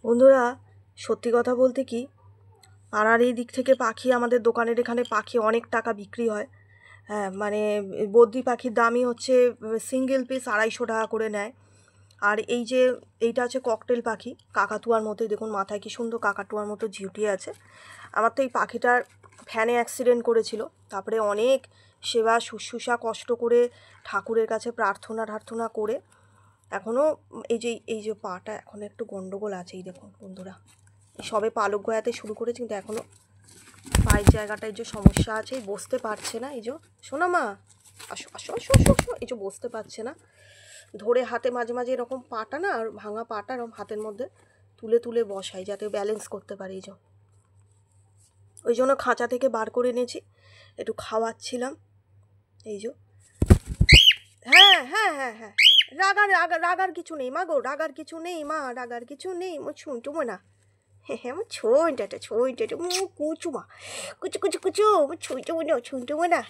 বন্ধুরা, সত্যি কথা বলতে কি, পাড়ার এই দিক থেকে পাখি, আমাদের দোকানের এখানে পাখি অনেক টাকা বিক্রি হয়। হ্যাঁ, মানে বদ্রি পাখির দামই হচ্ছে সিঙ্গেল পিস 250 টাকা করে নেয়। আর এই যে এইটা হচ্ছে ককটেল পাখি, কাকাতুয়ার মতোই, দেখুন মাথায় কি সুন্দর কাকাতুয়ার মতো ঝিউটি আছে। আমার তো এই পাখিটার ফ্যানে অ্যাক্সিডেন্ট করেছিল, তারপরে অনেক সেবা শুশ্রূষা কষ্ট করে ঠাকুরের কাছে প্রার্থনা টার্থনা করে এখনও এই যে পাটা এখন একটু গন্ডগোল আছে। এই দেখুন বন্ধুরা, সবে পালক গয়াতে শুরু করেছি, কিন্তু এখনও পায়ের জায়গাটায় যে সমস্যা আছে, বসতে পারছে না। এই যে শোনা মা, আসো আসো আসো আসো আসো, এই যে বসতে পারছে না, ধরে হাতে মাঝে মাঝে এরকম পাটা না, আর ভাঙা পাটা এরকম হাতের মধ্যে তুলে তুলে বসাই যাতে ব্যালেন্স করতে পারে। এই যে ওই জন্য খাঁচা থেকে বার করে এনেছি, একটু খাওয়াচ্ছিলাম। এই যে হ্যাঁ হ্যাঁ হ্যাঁ হ্যাঁ, রাগার কিছু নেই মা গো, রাগার কিছু নেই মা, রাগার কিছু নেই। মো ছুঁটুমো না, হ্যাঁ হ্যাঁ, আমার ছুঁইটা কুচু মা, কুচু কুচু কুচু, ছুঁইটুমো না।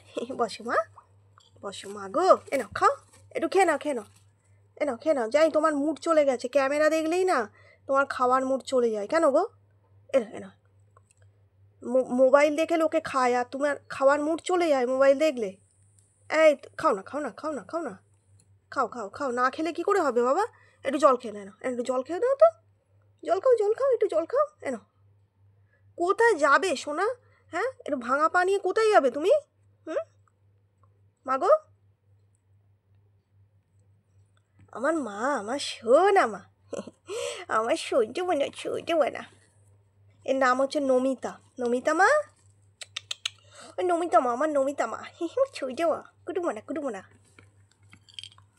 বসো মা, বসো মা গো, এ নাও খাও, একটু খেয়ে নাও, খেয়ে নাও, এ নাও খেয়ে নাও। যাই, তোমার মুড চলে গেছে, ক্যামেরা দেখলেই না তোমার খাওয়ার মুড চলে যায় কেন গো? এ নাও, এ নাও। মোবাইল দেখে লোকে খায়, আর তোমার খাওয়ার মুড চলে যায় মোবাইল দেখলে। এই খাও না, খাও না, খাও না, খাও না, খাও খাও খাও, না খেলে কি করে হবে বাবা? একটু জল খেয়ে নাও, একটু জল খেয়ে দাও তো, জল খাও, জল খাও, একটু জল খাও। এ নাও। কোথায় যাবে সোনা? হ্যাঁ, একটু ভাঙা পা নিয়ে কোথায় যাবে তুমি? হুম, মাগো, আমার মা, আমার সোনা মা, আমার সহ্য না। এর নাম হচ্ছে নমিতা। নমিতা মা, ওই নমিতা মা, আমার নমিতা মা, সহ্য মা, কুটুমো না, কুটুমো না।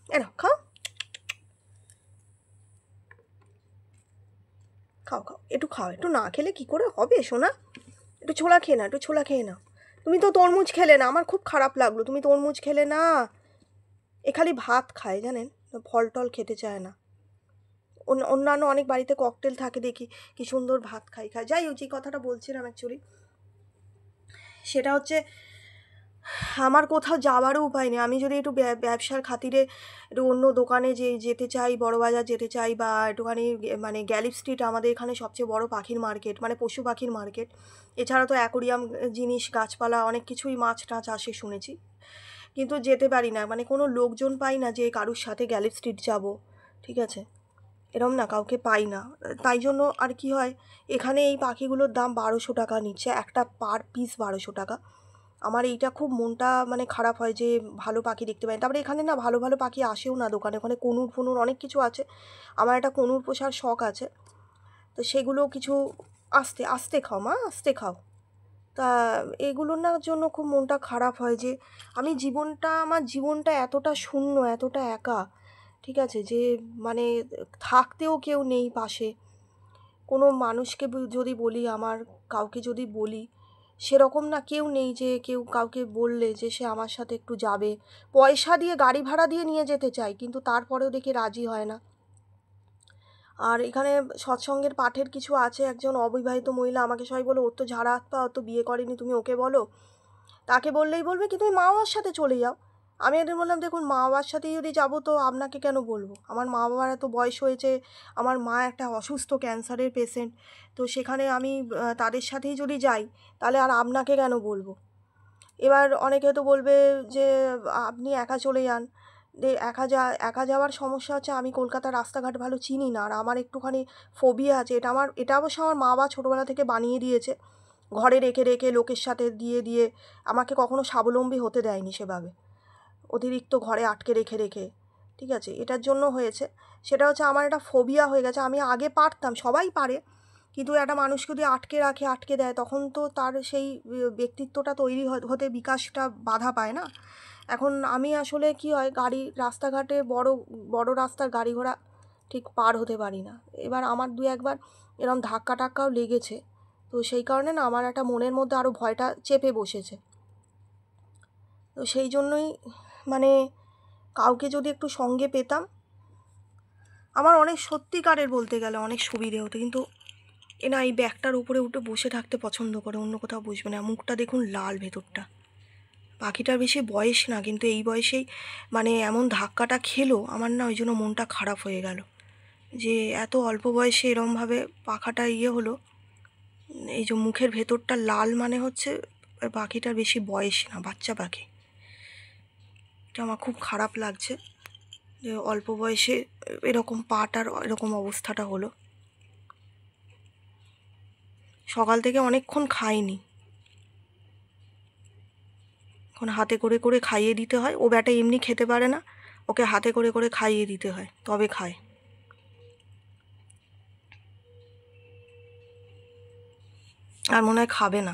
এনো খাও, খাও খাও, একটু খাও, একটু না খেলে কি করে হবে সোনা? একটু ছোলা খেয়ে না, একটু ছোলা খেয়ে নাও। তুমি তো তরমুজ খেলে না, আমার খুব খারাপ লাগলো, তুমি তরমুজ খেলে না। এ খালি ভাত খায় জানেন, ফল টল খেতে চায় না। অন্যান্য অনেক বাড়িতে ককটেল থাকে দেখি, কি সুন্দর ভাত খায়। যাই হোক, যে কথাটা বলছিলাম অ্যাকচুয়ালি, সেটা হচ্ছে আমার কোথাও যাওয়ারও উপায় নেই। আমি যদি একটু ব্যবসার খাতিরে একটু অন্য দোকানে যেতে চাই, বড়বাজার যেতে চাই, বা একটুখানি মানে গ্যালিফ স্ট্রিট আমাদের এখানে সবচেয়ে বড় পাখির মার্কেট, মানে পশু পাখির মার্কেট। এছাড়া তো অ্যাকোরিয়াম জিনিস, গাছপালা, অনেক কিছুই, মাছ টাছ আসে শুনেছি, কিন্তু যেতে পারি না, মানে কোনো লোকজন পাই না যে কারুর সাথে গ্যালিফ স্ট্রিট যাব। ঠিক আছে, এরম না, কাউকে পাই না। তাই জন্য আর কি হয়, এখানে এই পাখিগুলোর দাম 1200 টাকা নিচ্ছে, একটা পার পিস 1200 টাকা। আমার এইটা খুব মনটা মানে খারাপ হয় যে ভালো পাখি দেখতে পাই না। তারপরে এখানে না ভালো ভালো পাখি আসেও না দোকানে, ওখানে কনুর ফনুর অনেক কিছু আছে। আমার একটা কনুর পোষার শখ আছে, তো সেগুলো কিছু, আস্তে আস্তে খাও মা, আস্তে খাও। তা এগুলোর না জন্য খুব মনটা খারাপ হয় যে আমার জীবনটা এতটা শূন্য, এতটা একা। ঠিক আছে, যে মানে থাকতেও কেউ নেই পাশে। কোনো মানুষকে যদি বলি, আমার কাউকে যদি বলি, সেরকম না কেউ নেই যে কেউ কাউকে বললে যে সে আমার সাথে একটু যাবে। পয়সা দিয়ে, গাড়ি ভাড়া দিয়ে নিয়ে যেতে চাই, কিন্তু তারপরেও দেখি রাজি হয় না। আর এখানে সৎসঙ্গের পাঠের কিছু আছে, একজন অবিবাহিত মহিলা, আমাকে সবাই বলো ওর তো ঝাড়া হাত পা, অত বিয়ে করেনি, তুমি ওকে বলো। তাকে বললেই বলবে কি তুমি মা বাবার সাথে চলে যাও। আমি একদিন বললাম, দেখুন মা বাবার সাথে যদি যাবো তো আপনাকে কেন বলবো? আমার মা বাবার এত বয়স হয়েছে, আমার মা একটা অসুস্থ ক্যান্সারের পেশেন্ট, তো সেখানে আমি তাদের সাথেই যদি যাই, তাহলে আর আপনাকে কেন বলবো? এবার অনেকে তো বলবে যে আপনি একা চলে যান। একা যাওয়ার সমস্যা হচ্ছে, আমি কলকাতার রাস্তাঘাট ভালো চিনি না, আর আমার একটুখানি ফোবিয়া আছে। এটা অবশ্য আমার মা বাবা ছোটোবেলা থেকে বানিয়ে দিয়েছে, ঘরে রেখে রেখে, লোকের সাথে দিয়ে দিয়ে আমাকে কখনো স্বাবলম্বী হতে দেয়নি সেভাবে, অতিরিক্ত ঘরে আটকে রেখে রেখে। ঠিক আছে, এটার জন্য হয়েছে। সেটা হচ্ছে আমার একটা ফোবিয়া হয়ে গেছে। আমি আগে পারতাম, সবাই পারে, কিন্তু একটা মানুষকে যদি আটকে রাখে, আটকে দেয়, তখন তো তার সেই ব্যক্তিত্বটা তৈরি হতে, বিকাশটা বাধা পায় না। এখন আমি আসলে কি হয়, রাস্তাঘাটে বড় বড় রাস্তার গাড়ি ঘোড়া ঠিক পার হতে পারি না। এবার আমার দু একবার এরকম ধাক্কা টাক্কাও লেগেছে, তো সেই কারণে না আমার একটা মনের মধ্যে আরও ভয়টা চেপে বসেছে। তো সেই জন্যই মানে কাউকে যদি একটু সঙ্গে পেতাম, আমার অনেক সত্যিকারের বলতে গেলে অনেক সুবিধে হতো। কিন্তু না, এই ব্যাগটার উপরে উঠে বসে থাকতে পছন্দ করে, অন্য কোথাও বসবে না। মুখটা দেখুন লাল ভেতরটা। পাখিটার বেশি বয়স না, কিন্তু এই বয়সেই মানে এমন ধাক্কাটা খেলো আমার, না ওই জন্য মনটা খারাপ হয়ে গেল। যে এত অল্প বয়সে এরমভাবে পাখাটা হলো, এই যে মুখের ভেতরটা লাল, মানে হচ্ছে পাখিটার বেশি বয়স না, বাচ্চা পাখি। এটা আমার খুব খারাপ লাগছে যে অল্প বয়সে এরকম পাটার এরকম অবস্থাটা হলো। সকাল থেকে অনেকক্ষণ খাইনি, এখন হাতে করে করে খাইয়ে দিতে হয়। ও ব্যাটা এমনি খেতে পারে না, ওকে হাতে করে করে খাইয়ে দিতে হয়, তবে খায়। আর মনে হয় খাবে না।